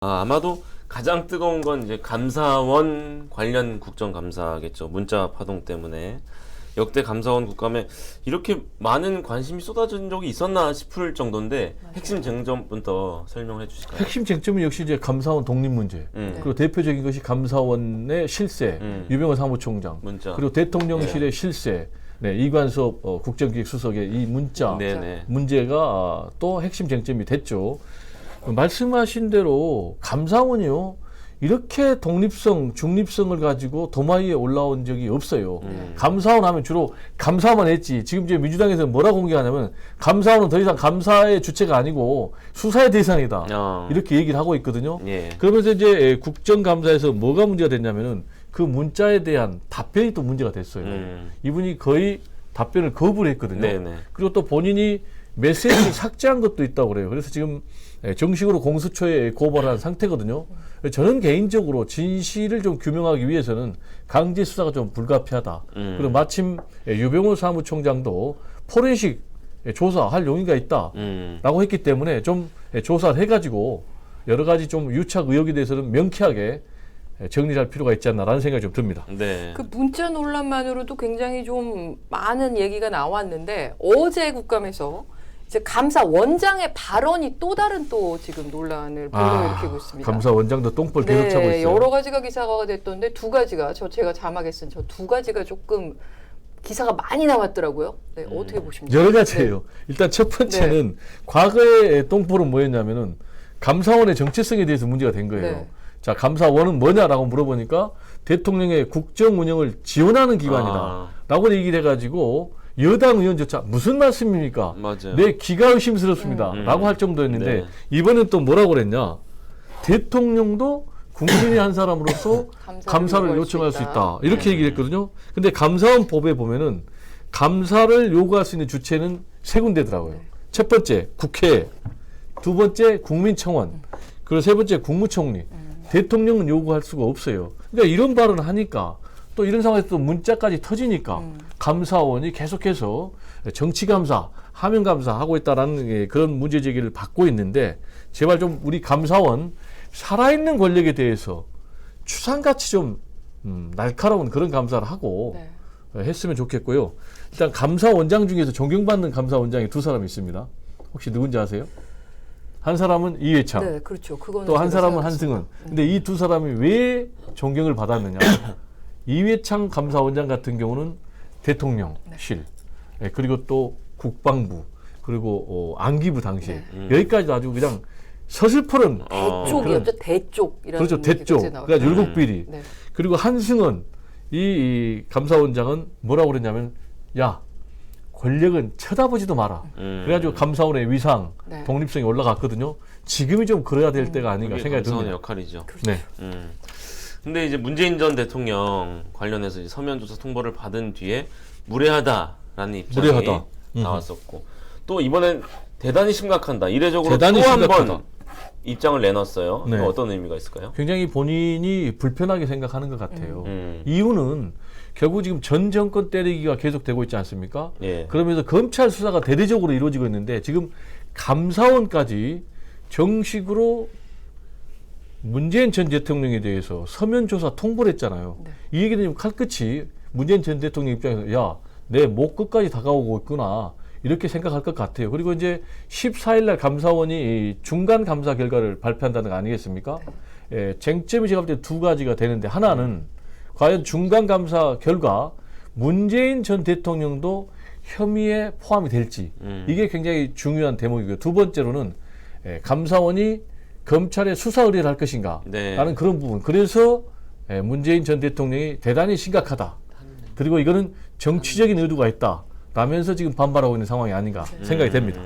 아마도 가장 뜨거운 건 이제 감사원 관련 국정감사겠죠. 문자 파동 때문에. 역대 감사원 국감에 이렇게 많은 관심이 쏟아진 적이 있었나 싶을 정도인데 핵심 쟁점부터 설명해 주실까요? 핵심 쟁점은 역시 이제 감사원 독립 문제. 그리고 대표적인 것이 감사원의 실세, 유병호 사무총장, 문자. 그리고 대통령실의 실세, 네, 이관섭 국정기획수석의 이 문자 문제가 또 핵심 쟁점이 됐죠. 말씀하신 대로 감사원이요. 이렇게 독립성, 중립성을 가지고 도마 위에 올라온 적이 없어요. 감사원 하면 주로 감사만 했지. 지금 이제 민주당에서 뭐라고 공개하냐면 감사원은 더 이상 감사의 주체가 아니고 수사의 대상이다. 이렇게 얘기를 하고 있거든요. 예. 그러면서 이제 국정감사에서 뭐가 문제가 됐냐면은 그 문자에 대한 답변이 또 문제가 됐어요. 이분이 거의 답변을 거부를 했거든요. 네네. 그리고 또 본인이 메시지를 삭제한 것도 있다고 그래요. 그래서 지금 정식으로 공수처에 고발한 상태거든요. 저는 개인적으로 진실을 좀 규명하기 위해서는 강제 수사가 좀 불가피하다. 그리고 마침 유병호 사무총장도 포렌식 조사할 용의가 있다라고 했기 때문에 좀 조사를 해가지고 여러 가지 좀 유착 의혹에 대해서는 명쾌하게 정리할 필요가 있지 않나라는 생각이 좀 듭니다. 네. 그 문자 논란만으로도 굉장히 좀 많은 얘기가 나왔는데 어제 국감에서 이제 감사원장의 발언이 또 다른 또 지금 논란을 불러일으키고 있습니다. 감사원장도 똥볼 계속 차고 있어요. 여러 가지가 기사가 됐던데 두 가지가 제가 자막에 쓴 저 두 가지가 조금 기사가 많이 나왔더라고요. 네, 어떻게 보십니까? 여러 가지예요. 일단 첫 번째는 과거의 똥볼은 뭐였냐면은 감사원의 정체성에 대해서 문제가 된 거예요. 네. 자, 감사원은 뭐냐라고 물어보니까 대통령의 국정 운영을 지원하는 기관이다. 라고 얘기를 해가지고 여당 의원조차 무슨 말씀입니까? 맞아요. 내 귀가 의심스럽습니다. 라고 할 정도였는데 네. 이번엔 또 뭐라고 그랬냐? 대통령도 국민의 한 사람으로서 감사를 요청할 수 있다. 이렇게 얘기를 했거든요. 근데 감사원 법에 보면은 감사를 요구할 수 있는 주체는 세 군데더라고요. 첫 번째 국회, 두 번째 국민청원, 그리고 세 번째 국무총리. 대통령은 요구할 수가 없어요. 그러니까 이런 발언을 하니까 또 이런 상황에서 또 문자까지 터지니까 감사원이 계속해서 정치감사, 하명감사 하고 있다라는 그런 문제 제기를 받고 있는데 제발 좀 우리 감사원 살아있는 권력에 대해서 추상같이 좀 날카로운 그런 감사를 하고 했으면 좋겠고요. 일단 감사원장 중에서 존경받는 감사원장이 두 사람이 있습니다. 혹시 누군지 아세요? 한 사람은 이회창, 네, 그렇죠. 그거는 또 한 사람은 생각했습니다. 한승은. 근데 이 두 사람이 왜 존경을 받았느냐? 이회창 감사원장 같은 경우는 대통령실, 그리고 또 국방부, 그리고 안기부 당시에 여기까지 아주 그냥 서슬퍼런 대쪽이었죠. 대쪽이라는 그렇죠. 대쪽. 그러니까 율곡비리. 네. 그리고 한승은 이 감사원장은 뭐라고 그랬냐면 야 권력은 쳐다보지도 마라. 그래가지고 감사원의 위상, 독립성이 올라갔거든요. 지금이 좀 그래야 될 때가 아닌가 생각이 듭니다. 감사원의 역할이죠. 그렇죠. 네. 근데 이제 문재인 전 대통령 관련해서 이제 서면 조사 통보를 받은 뒤에 무례하다라는 입장이 나왔었고 또 이번엔 대단히 심각한다. 이례적으로 또 한 번 입장을 내놨어요. 네. 어떤 의미가 있을까요? 굉장히 본인이 불편하게 생각하는 것 같아요. 이유는 결국 지금 전 정권 때리기가 계속되고 있지 않습니까? 예. 그러면서 검찰 수사가 대대적으로 이루어지고 있는데 지금 감사원까지 정식으로 문재인 전 대통령에 대해서 서면 조사 통보를 했잖아요. 이 얘기는 지금 칼끝이 문재인 전 대통령 입장에서 야, 내 목 끝까지 다가오고 있구나. 이렇게 생각할 것 같아요. 그리고 이제 14일 날 감사원이 중간 감사 결과를 발표한다는 거 아니겠습니까? 쟁점이 제가 볼 때 두 가지가 되는데 하나는 과연 중간 감사 결과 문재인 전 대통령도 혐의에 포함이 될지 이게 굉장히 중요한 대목이고요. 두 번째로는 감사원이 검찰에 수사 의뢰를 할 것인가 라는 그런 부분. 그래서 문재인 전 대통령이 대단히 심각하다. 그리고 이거는 정치적인 의도가 있다. 라면서 지금 반발하고 있는 상황이 아닌가 생각이 됩니다.